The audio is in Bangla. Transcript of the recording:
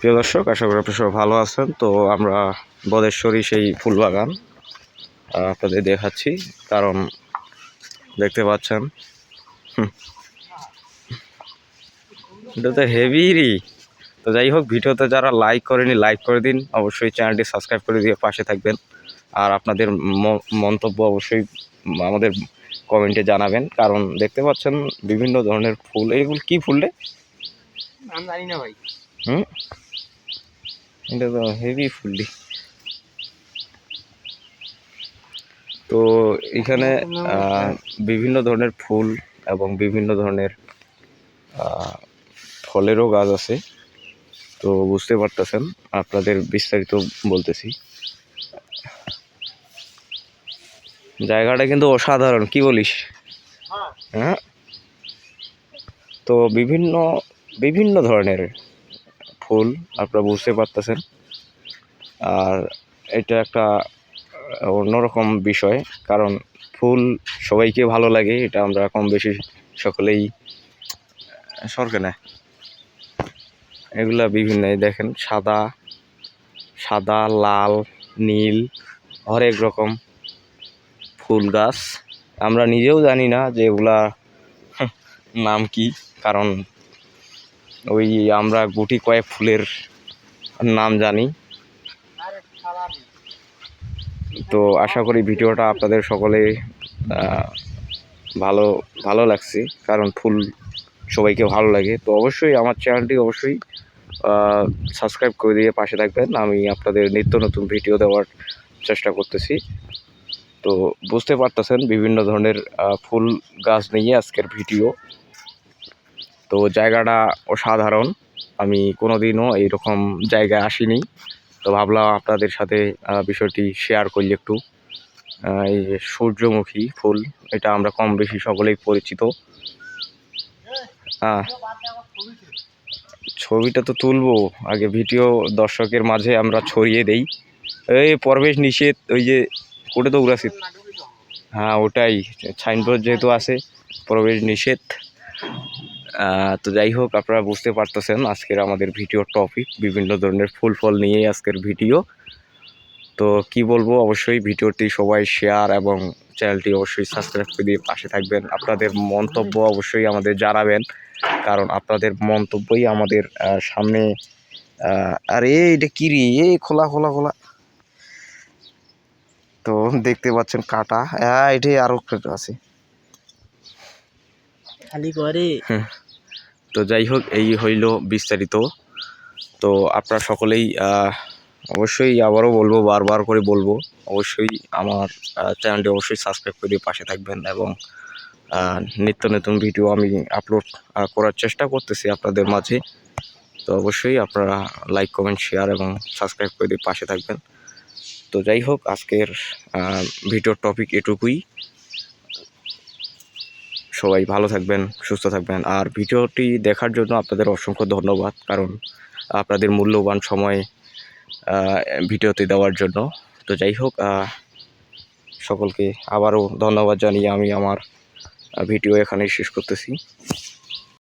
প্রিয় দর্শক, আশা করি আপনারা সবাই ভালো আছেন। তো আমরা বদেশ্বরী সেই ফুলবাগান আপনাদের দেখাচ্ছি, কারণ দেখতে পাচ্ছেন এটা তো হেভিরই। তো যাই হোক, ভিডিওতে যারা লাইক করেনি লাইক করে দিন, অবশ্যই চ্যানেলটি সাবস্ক্রাইব করে দিয়ে পাশে থাকবেন। আর আপনাদের মন্তব্য অবশ্যই আমাদের কমেন্টে জানাবেন, কারণ দেখতে পাচ্ছেন বিভিন্ন ধরনের ফুল। এগুলো কি ফুল রে? আমি জানি না ভাই। এটা তো হেভি ফুলটি। তো এখানে বিভিন্ন ধরনের ফুল এবং বিভিন্ন ধরনের ফলেরও গাছ আছে। তো বুঝতে পারতেছেন, আপনাদের বিস্তারিত বলতেছি। জায়গাটা কিন্তু অসাধারণ, কি বলিস? হ্যাঁ, তো বিভিন্ন বিভিন্ন ধরনের ফুল আপনারা বুঝতে পারতেছেন। আর এটা একটা অন্যরকম বিষয়, কারণ ফুল সবাইকে ভালো লাগে, এটা আমরা কম বেশি সকলেই সরকার। এগুলা বিভিন্ন, দেখেন সাদা সাদা লাল নীল হরেক রকম ফুল গাছ। আমরা নিজেও জানি না যে এগুলা নাম কি, কারণ ওই আমরা গুটি কয়েক ফুলের নাম জানি। তো আশা করি ভিডিওটা আপনাদের সকলে ভালো ভালো লাগছে, কারণ ফুল সবাইকে ভালো লাগে। তো অবশ্যই আমার চ্যানেলটি অবশ্যই সাবস্ক্রাইব করে দিয়ে পাশে থাকবেন। আমি আপনাদের নিত্য নতুন ভিডিও দেওয়ার চেষ্টা করতেছি। তো বুঝতে পারতেছেন বিভিন্ন ধরনের ফুল গাছ নিয়ে আজকের ভিডিও। তো জায়গাটা অসাধারণ, আমি কোনোদিনও এইরকম জায়গায় আসিনি। তো ভাবলাম আপনাদের সাথে বিষয়টি শেয়ার করি একটু। এই যে সূর্যমুখী ফুল, এটা আমরা কম বেশি সকলেই পরিচিত। ছবিটা তো তুলবো, আগে ভিডিও দর্শকের মাঝে আমরা ছড়িয়ে দেই। এই প্রবেশ নিষেধ, ওই যে ওটা তো উড়াসিত। হ্যাঁ ওটাই, সাইনবোর্ড যেহেতু আছে প্রবেশ নিষেধ। তো যাই হোক, আপনারা বুঝতে পারতেছেন আজকের আমাদের ভিডিওর টপিক বিভিন্ন ধরনের ফুল ফল নিয়েই আজকের ভিডিও। তো কি বলবো, অবশ্যই ভিডিওটি সবাই শেয়ার এবং চ্যানেলটি অবশ্যই সাবস্ক্রাইব করে দিয়ে পাশে থাকবেন। আপনাদের মন্তব্য অবশ্যই আমাদের জানাবেন, কারণ আপনাদের মন্তব্যই আমাদের সামনে। আরে এটা কি রে, খোলা খোলা খোলা। তো দেখতে পাচ্ছেন কাটা, এটাই আরো আছে খালি করে। তো যাই হোক, এই হইল বিস্তারিত। তো আপনারা সকলেই অবশ্যই, আবারও বলবো, বারবার করে বলবো, অবশ্যই আমার চ্যানেলটি অবশ্যই সাবস্ক্রাইব করে দিয়ে পাশে থাকবেন। এবং নিত্য নতুন ভিডিও আমি আপলোড করার চেষ্টা করতেছি আপনাদের মাঝে। তো অবশ্যই আপনারা লাইক কমেন্ট শেয়ার এবং সাবস্ক্রাইব করে দিয়ে পাশে থাকবেন। তো যাই হোক, আজকের ভিডিওর টপিক এটুকুই। সবাই ভালো থাকবেন, সুস্থ থাকবেন। আর ভিডিওটি দেখার জন্য আপনাদের অসংখ্য ধন্যবাদ, কারণ আপনাদের মূল্যবান সময় ভিডিওতে দেওয়ার জন্য। তো যাই হোক, সকলকে আবারও ধন্যবাদ জানিয়ে আমি আমার ভিডিও এখানেই শেষ করতেছি।